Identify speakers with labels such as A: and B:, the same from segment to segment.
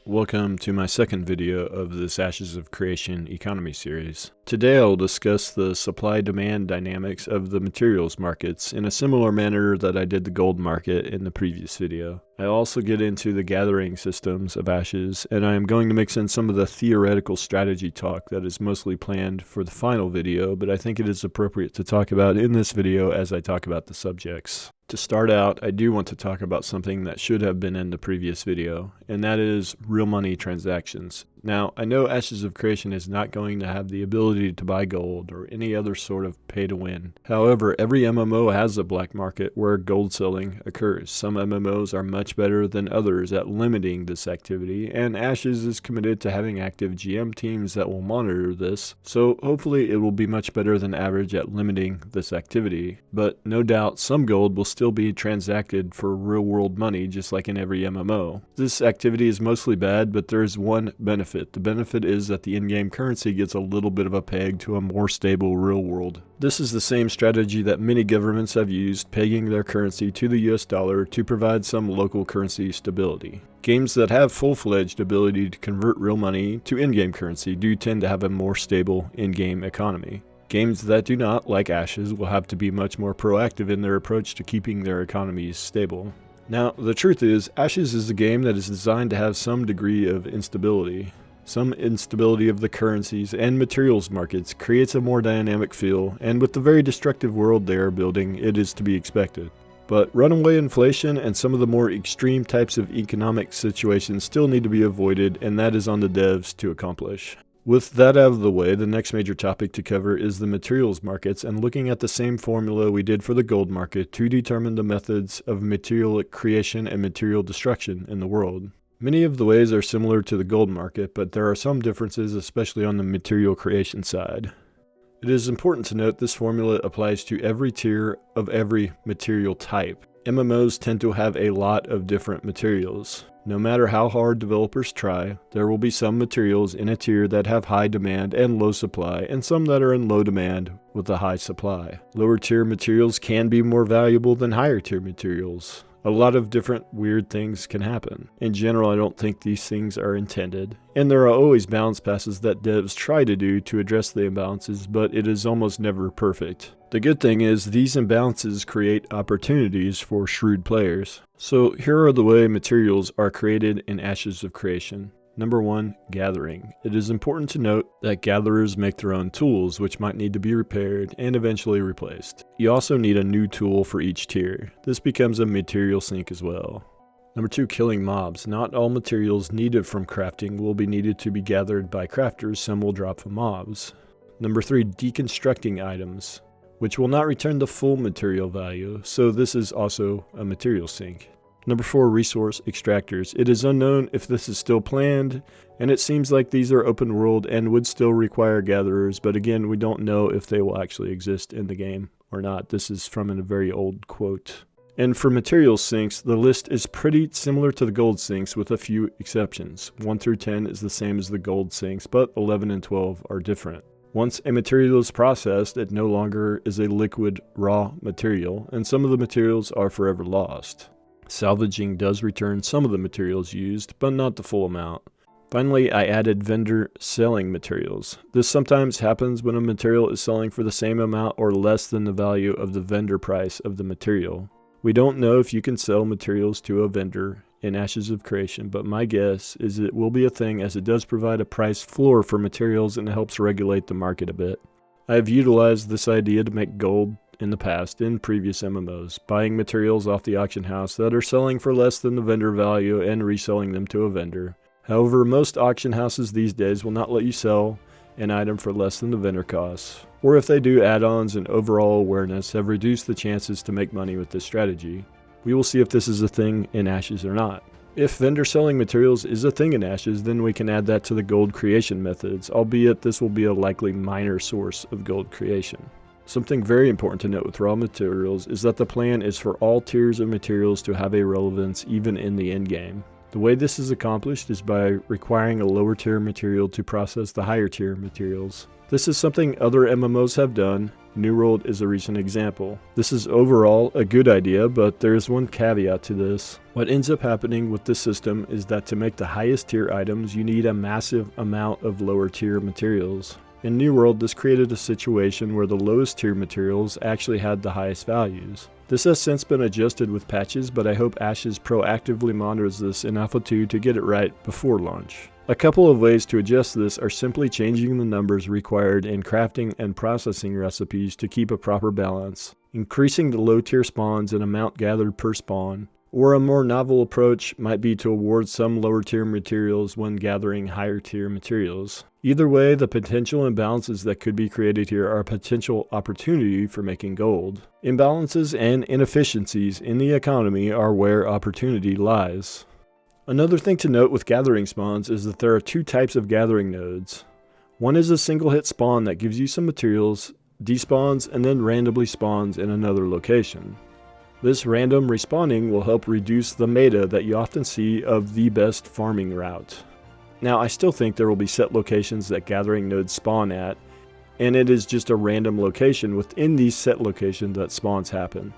A: Welcome to my second video of this Ashes of Creation economy series. Today I will discuss the supply-demand dynamics of the materials markets in a similar manner that I did the gold market in the previous video. I also get into the gathering systems of ashes, and I am going to mix in some of the theoretical strategy talk that is mostly planned for the final video, but I think it is appropriate to talk about in this video as I talk about the subjects. To start out, I do want to talk about something that should have been in the previous video, and that is real money transactions. Now, I know Ashes of Creation is not going to have the ability to buy gold or any other sort of pay to win. However, every MMO has a black market where gold selling occurs. Some MMOs are much better than others at limiting this activity, and Ashes is committed to having active GM teams that will monitor this, so hopefully it will be much better than average at limiting this activity. But no doubt some gold will still be transacted for real world money just like in every MMO. This activity is mostly bad, but there is one benefit. The benefit is that the in-game currency gets a little bit of a peg to a more stable real world. This is the same strategy that many governments have used, pegging their currency to the US dollar to provide some local currency stability. Games that have full-fledged ability to convert real money to in-game currency do tend to have a more stable in-game economy. Games that do not, like Ashes, will have to be much more proactive in their approach to keeping their economies stable. Now, the truth is, Ashes is a game that is designed to have some degree of instability. Some instability of the currencies and materials markets creates a more dynamic feel, and with the very destructive world they are building, it is to be expected. But runaway inflation and some of the more extreme types of economic situations still need to be avoided, and that is on the devs to accomplish. With that out of the way, the next major topic to cover is the materials markets and looking at the same formula we did for the gold market to determine the methods of material creation and material destruction in the world. Many of the ways are similar to the gold market, but there are some differences, especially on the material creation side. It is important to note this formula applies to every tier of every material type. MMOs tend to have a lot of different materials. No matter how hard developers try, there will be some materials in a tier that have high demand and low supply, and some that are in low demand with a high supply. Lower tier materials can be more valuable than higher tier materials. A lot of different weird things can happen. In general, I don't think these things are intended, and there are always balance passes that devs try to do to address the imbalances, but it is almost never perfect. The good thing is these imbalances create opportunities for shrewd players. So here are the way materials are created in Ashes of Creation. Number 1, gathering. It is important to note that gatherers make their own tools, which might need to be repaired and eventually replaced. You also need a new tool for each tier. This becomes a material sink as well. Number 2, killing mobs. Not all materials needed from crafting will be needed to be gathered by crafters, some will drop from mobs. Number 3, deconstructing items, which will not return the full material value, so this is also a material sink. Number 4, resource extractors. It is unknown if this is still planned, and it seems like these are open world and would still require gatherers, but again, we don't know if they will actually exist in the game or not. This is from a very old quote. And for material sinks, the list is pretty similar to the gold sinks with a few exceptions. 1 through 10 is the same as the gold sinks, but 11 and 12 are different. Once a material is processed, it no longer is a liquid raw material, and some of the materials are forever lost. Salvaging does return some of the materials used, but not the full amount. Finally, I added vendor selling materials. This sometimes happens when a material is selling for the same amount or less than the value of the vendor price of the material. We don't know if you can sell materials to a vendor in Ashes of Creation, but my guess is it will be a thing as it does provide a price floor for materials and helps regulate the market a bit. I have utilized this idea to make gold in the past in previous MMOs, buying materials off the auction house that are selling for less than the vendor value and reselling them to a vendor. However, most auction houses these days will not let you sell an item for less than the vendor costs, or if they do, add-ons and overall awareness have reduced the chances to make money with this strategy. We will see if this is a thing in Ashes or not. If vendor selling materials is a thing in Ashes, then we can add that to the gold creation methods, albeit this will be a likely minor source of gold creation. Something very important to note with raw materials is that the plan is for all tiers of materials to have a relevance even in the endgame. The way this is accomplished is by requiring a lower tier material to process the higher tier materials. This is something other MMOs have done, New World is a recent example. This is overall a good idea, but there is one caveat to this. What ends up happening with this system is that to make the highest tier items, you need a massive amount of lower tier materials. In New World, this created a situation where the lowest tier materials actually had the highest values. This has since been adjusted with patches, but I hope Ashes proactively monitors this in Alpha 2 to get it right before launch. A couple of ways to adjust this are simply changing the numbers required in crafting and processing recipes to keep a proper balance, increasing the low tier spawns and amount gathered per spawn, or a more novel approach might be to award some lower tier materials when gathering higher tier materials. Either way, the potential imbalances that could be created here are a potential opportunity for making gold. Imbalances and inefficiencies in the economy are where opportunity lies. Another thing to note with gathering spawns is that there are two types of gathering nodes. One is a single hit spawn that gives you some materials, despawns, and then randomly spawns in another location. This random respawning will help reduce the meta that you often see of the best farming route. Now, I still think there will be set locations that gathering nodes spawn at, and it is just a random location within these set locations that spawns happen.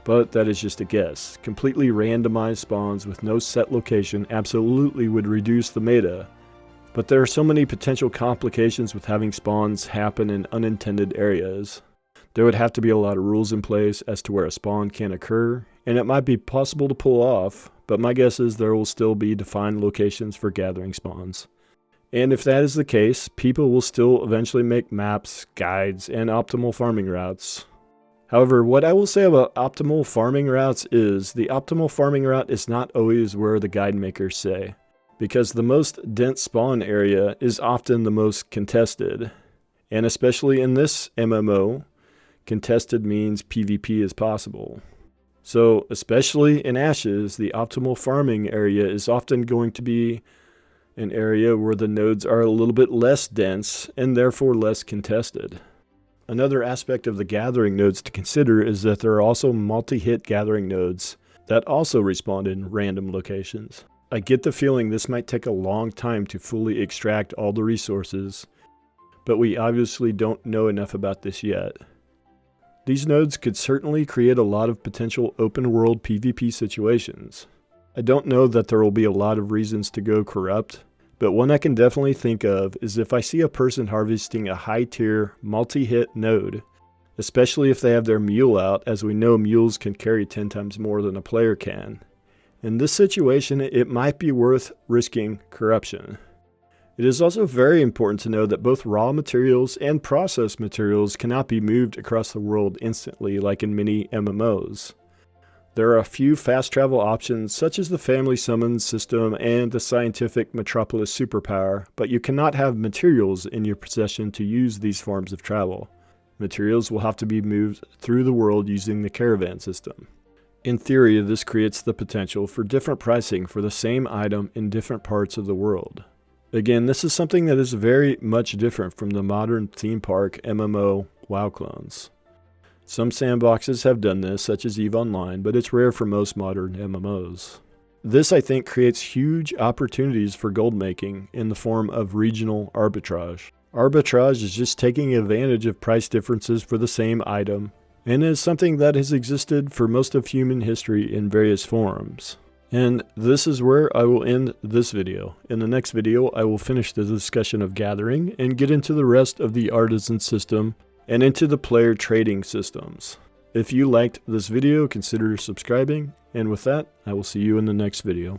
A: But that is just a guess. Completely randomized spawns with no set location absolutely would reduce the meta. But there are so many potential complications with having spawns happen in unintended areas. There would have to be a lot of rules in place as to where a spawn can occur, and it might be possible to pull off, but my guess is there will still be defined locations for gathering spawns. And if that is the case, people will still eventually make maps, guides, and optimal farming routes. However, what I will say about optimal farming routes is the optimal farming route is not always where the guide makers say, because the most dense spawn area is often the most contested. And especially in this MMO, contested means PvP is possible. So, especially in Ashes, the optimal farming area is often going to be an area where the nodes are a little bit less dense and therefore less contested. Another aspect of the gathering nodes to consider is that there are also multi-hit gathering nodes that also respawn in random locations. I get the feeling this might take a long time to fully extract all the resources, but we obviously don't know enough about this yet. These nodes could certainly create a lot of potential open world PvP situations. I don't know that there will be a lot of reasons to go corrupt, but one I can definitely think of is if I see a person harvesting a high tier multi-hit node, especially if they have their mule out, as we know mules can carry 10 times more than a player can. In this situation, it might be worth risking corruption. It is also very important to know that both raw materials and processed materials cannot be moved across the world instantly like in many MMOs. There are a few fast travel options such as the family summons system and the scientific metropolis superpower, but you cannot have materials in your possession to use these forms of travel. Materials will have to be moved through the world using the caravan system. In theory, this creates the potential for different pricing for the same item in different parts of the world. Again, this is something that is very much different from the modern theme park MMO WoW clones. Some sandboxes have done this, such as EVE Online, but it's rare for most modern MMOs. This, I think, creates huge opportunities for gold making in the form of regional arbitrage. Arbitrage is just taking advantage of price differences for the same item, and is something that has existed for most of human history in various forms. And this is where I will end this video. In the next video, I will finish the discussion of gathering and get into the rest of the Artisan system and into the player trading systems. If you liked this video, consider subscribing, and with that, I will see you in the next video.